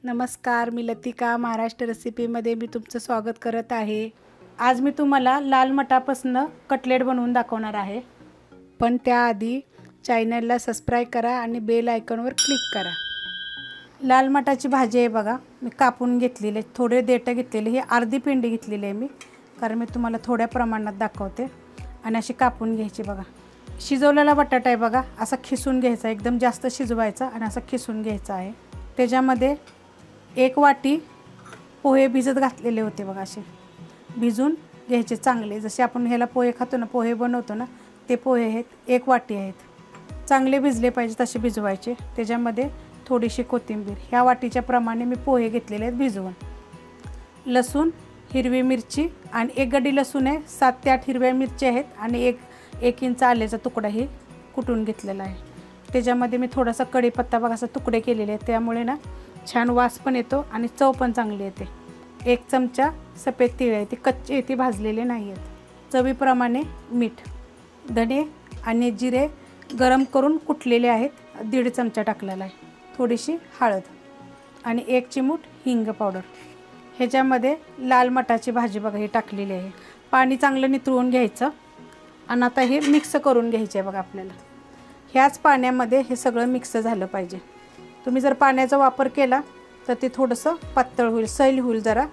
नमस्कार, मी लतिका महाराष्ट्र रेसिपीमध्ये मी तुमचं स्वागत करत आहे। आज मी तुम्हाला लाल मटापासून कटलेट बनवून दाखवणार आहे। पण त्याआधी चॅनलला सबस्क्राइब करा आणि बेल आयकॉनवर क्लिक करा। लाल मटाची भाजी आहे बघा, मी कापून घेतलेले, थोडे देठ घेतलेले, हे अर्धी पेंडी घेतलेली आहे मी, कारण मी तुम्हाला थोड्या प्रमाणात दाखवते। आणि अशी कापून घ्यायची बघा। शिजवलेला बटाटा आहे बघा, असा खिसून घ्यायचा, एकदम जास्त शिजवायचा आणि असा खिसून घ्यायचा आहे। त्याच्यामध्ये 1 वाटी पोहे भिजत घातलेले होते बघा, असे भिजून घ्यायचे चांगले, जसे आपण ह्याला पोहे खातो ना, पोहे बनवतो ना, ते पोहे आहेत, 1 वाटी आहेत, चांगले भिजले पाहिजे तसे भिजवायचे। त्याच्यामध्ये थोडीशी कोथिंबीर, ह्या वाटीच्या प्रमाणे मी पोहे घेतलेले आहेत भिजवून। लसूण, हिरवी मिरची आणि 1 गड्डी लसूण आहे, 7 ते 8 हिरव्या मिरच्या आहेत आणि 1 इंच आल्याचा तुकडाही कुटून घेतलेला आहे। त्याच्यामध्ये मी थोडासा कढीपत्ता बघा असा तुकडे केलेले आहेत, त्यामुळे ना छान वास पण येतो आणि चव पण चांगली येते। 1 चमचा सफेद तीळ आहे, ती कच्चे आहे, ती भाजलेले नाही आहेत। चवीप्रमाणे मीठ, धणे आणि जिरे गरम करून कुटलेले आहेत, 1.5 चमचा टाकलेला आहे। थोडीशी हळद आणि 1 चिमूट हिंग पावडर। ह्याच्यामध्ये लाल मटाची भाजी बघा ही टाकलेली आहे। पाणी चांगलं नितळून घ्यायचं आणि आता हे मिक्स करून घ्यायचे बघा आपल्याला। ह्याच पाण्यामध्ये हे सगळं मिक्स झालं पाहिजे। तुम्ही जर पाण्याचा वापर केला तर ते थोडंसं पातळ होईल, सैल होईल जरा,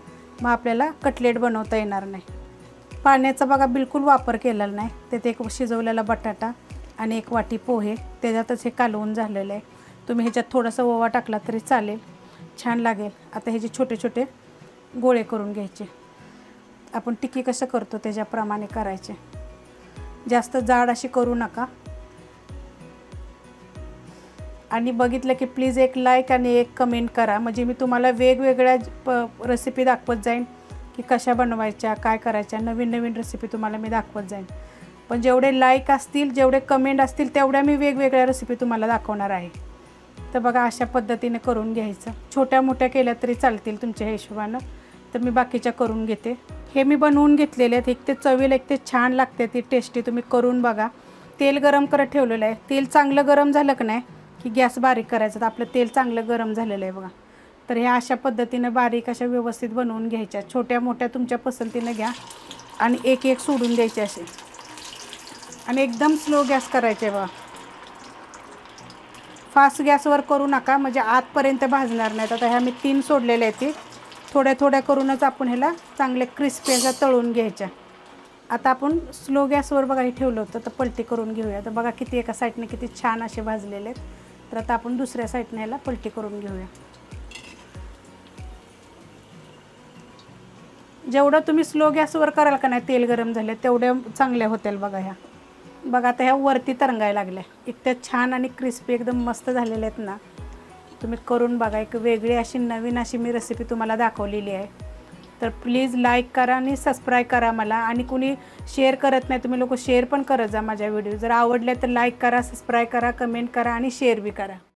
मग आपल्याला कटलेट बनवता येणार नाही। पाण्याचा बघा बिलकुल वापर केलेला नाही। त्यात 1 शिजवलेला बटाटा आणि 1 वाटी पोहे, त्याच्यातच हे कालवून झालेलं आहे। तुम्ही ह्याच्यात थोडासा ओवा टाकला तरी चालेल, छान लागेल। आता ह्याचे छोटे छोटे गोळे करून घ्यायचे। आपण टिक्की कसं करतो त्याच्याप्रमाणे करायचे, जास्त जाड अशी करू नका। आणि बघितलं की प्लीज एक लाईक आणि 1 कमेंट करा, म्हणजे मी तुम्हाला वेगवेगळ्या रेसिपी दाखवत जाईन की कशा बनवायच्या, काय करायच्या, नवीन नवीन रेसिपी तुम्हाला मी दाखवत जाईन। पण जेवढे लाईक असतील, जेवढे कमेंट असतील, तेवढ्या मी वेगवेगळ्या रेसिपी तुम्हाला दाखवणार आहे। तर बघा अशा पद्धतीने करून घ्यायचं, छोट्या मोठ्या केल्या तरी चालतील तुमच्या हिशोबानं। तर मी बाकीच्या करून घेते। हे मी बनवून घेतलेले आहेत, एक ते चवीला एक ते छान लागते, ती टेस्टी, तुम्ही करून बघा। तेल गरम करत ठेवलेलं आहे, तेल चांगलं गरम झालं की नाही की गॅस बारीक करायचं, तर आपलं तेल चांगलं गरम झालेलं आहे बघा। तर ह्या अशा पद्धतीने बारीक अशा व्यवस्थित बनवून घ्यायच्या, छोट्या मोठ्या तुमच्या पसंतीने घ्या आणि 1 सोडून द्यायचे असे, आणि एकदम स्लो गॅस करायचे बघा, फास्ट गॅसवर करू नका, म्हणजे आतपर्यंत भाजणार नाहीत। आता ह्या मी 3 सोडलेले आहेत, ती थोड्या थोड्या करूनच आपण ह्याला चांगले क्रिस्पी अशा तळून घ्यायच्या। आता आपण स्लो गॅसवर बघा हे ठेवलं होतं, तर पलटी करून घेऊया। तर बघा किती एका साईडने किती छान असे भाजलेले आहेत। तर आता आपण दुसऱ्या साईडने ह्याला पलटी करून घेऊया। जेवढं तुम्ही स्लो गॅसवर कराल का नाही तेल गरम झाले तेवढ्या चांगल्या होतील बघा ह्या। बघा आता ह्या वरती तरंगायला लागल्या, इतक्या छान आणि क्रिस्पी एकदम मस्त झालेल्या आहेत ना। तुम्ही करून बघा, एक वेगळी अशी नवीन अशी मी रेसिपी तुम्हाला दाखवलेली आहे। तर प्लीज लाईक करा आणि सबस्क्राईब करा मला, आणि कोणी शेअर करत नाही तुम्ही लोक शेअर पण करत जा माझ्या व्हिडिओ। जर आवडले तर लाईक करा, सबस्क्राईब करा, कमेंट करा आणि शेअर बी करा।